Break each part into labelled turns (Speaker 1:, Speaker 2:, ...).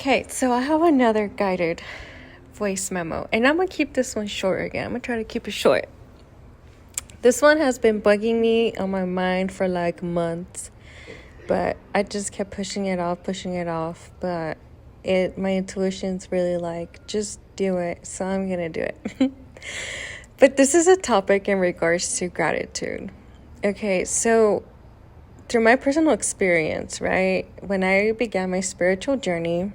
Speaker 1: Okay, so I have another guided voice memo, and I'm gonna keep this one short again. I'm gonna try to keep it short. This one has been bugging me on my mind for like months, but I just kept pushing it off. But my intuition's really like, just do it. So I'm gonna do it. But this is a topic in regards to gratitude. Okay, so through my personal experience, right, when I began my spiritual journey,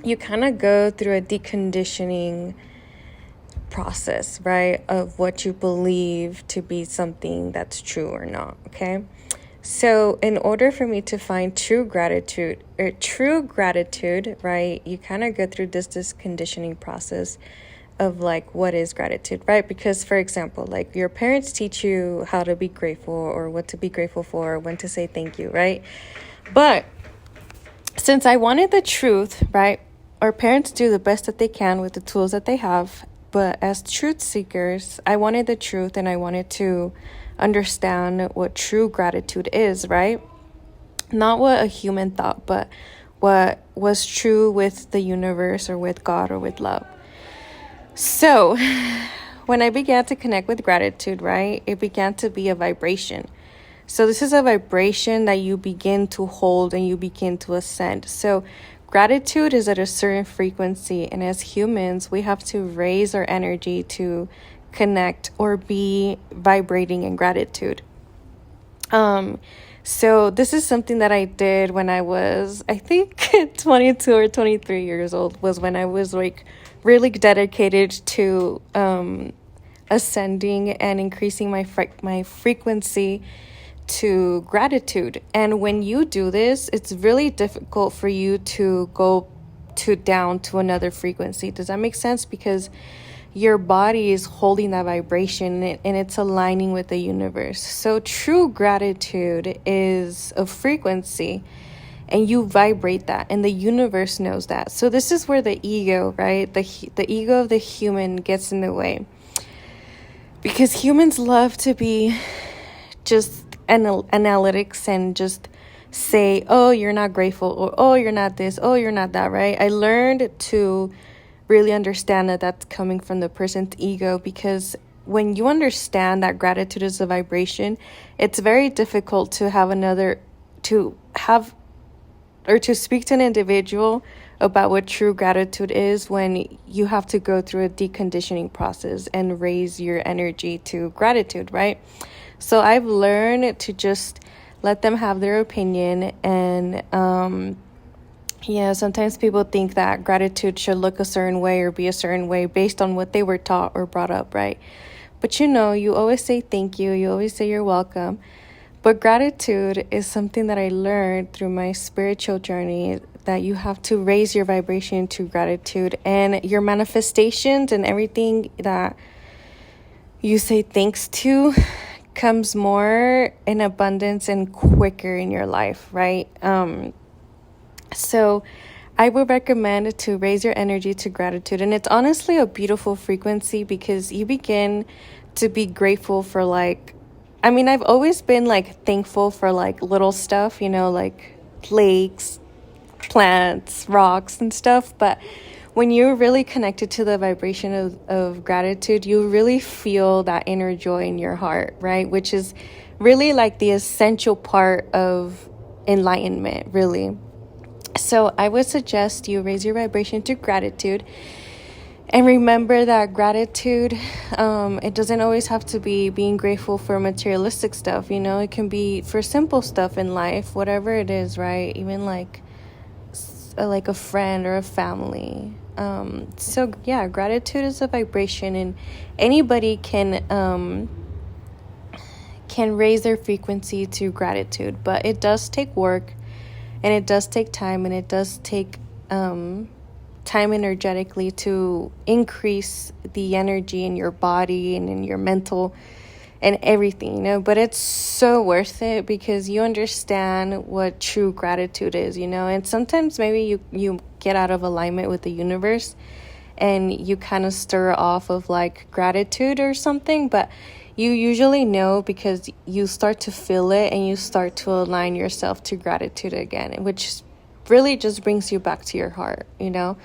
Speaker 1: you kind of go through a deconditioning process, right, of what you believe to be something that's true or not, okay? So in order for me to find true gratitude, right, you kind of go through this conditioning process of like, what is gratitude, right? Because, for example, like your parents teach you how to be grateful or what to be grateful for, when to say thank you, right? But since I wanted the truth, right, our parents do the best that they can with the tools that they have. But as truth seekers, I wanted the truth and I wanted to understand what true gratitude is, right? Not what a human thought, but what was true with the universe or with God or with love. So when I began to connect with gratitude, right, it began to be a vibration. So this is a vibration that you begin to hold and you begin to ascend. So gratitude is at a certain frequency, and as humans, we have to raise our energy to connect or be vibrating in gratitude. So this is something that I did when I was, I think, 22 or 23 years old, was when I was like really dedicated to ascending and increasing my frequency to gratitude. And when you do this, it's really difficult for you to go down to another frequency. Does that make sense? Because your body is holding that vibration and it's aligning with the universe. So true gratitude is a frequency and you vibrate that, and the universe knows that. So this is where the ego, right? The ego of the human gets in the way, because humans love to be just analytics and just say, oh, you're not grateful, or oh, you're not this, oh, you're not that, right? I learned to really understand that that's coming from the person's ego, because when you understand that gratitude is a vibration, it's very difficult to speak to an individual about what true gratitude is when you have to go through a deconditioning process and raise your energy to gratitude, right? So I've learned to just let them have their opinion. And sometimes people think that gratitude should look a certain way or be a certain way based on what they were taught or brought up, right? But you always say thank you. You always say you're welcome. But gratitude is something that I learned through my spiritual journey, that you have to raise your vibration to gratitude, and your manifestations and everything that you say thanks to comes more in abundance and quicker in your life, right? So I would recommend to raise your energy to gratitude. And it's honestly a beautiful frequency, because you begin to be grateful for I've always been thankful for little stuff, like lakes, plants, rocks and stuff. But when you're really connected to the vibration of gratitude, you really feel that inner joy in your heart, right? Which is really the essential part of enlightenment, really. So I would suggest you raise your vibration to gratitude. And remember that gratitude, it doesn't always have to be being grateful for materialistic stuff, it can be for simple stuff in life, whatever it is, right? Even like a friend or a family. So gratitude is a vibration, and anybody can raise their frequency to gratitude, but it does take work, and it does take time, and it does take time energetically to increase the energy in your body and in your mental and everything, but it's so worth it, because you understand what true gratitude is, and sometimes maybe you get out of alignment with the universe and you kind of stir off of gratitude or something, but you usually know because you start to feel it and you start to align yourself to gratitude again, which really just brings you back to your heart, you know?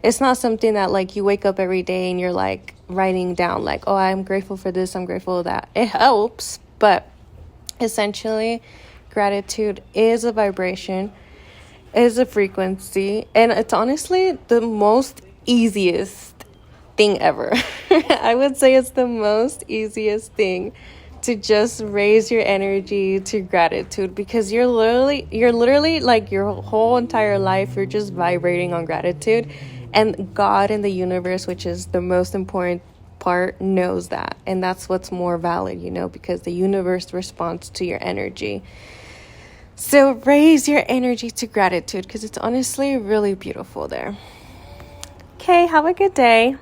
Speaker 1: It's not something that like you wake up every day and you're like writing down like, oh, I'm grateful for this, I'm grateful for that. It helps, but essentially gratitude is a vibration, is a frequency, and it's honestly the most easiest thing ever. I would say it's the most easiest thing to just raise your energy to gratitude, because you're literally like your whole entire life you're just vibrating on gratitude, and God in the universe, which is the most important part, knows that, and that's what's more valid, you know, because the universe responds to your energy. So raise your energy to gratitude, because it's honestly really beautiful there. Okay, have a good day.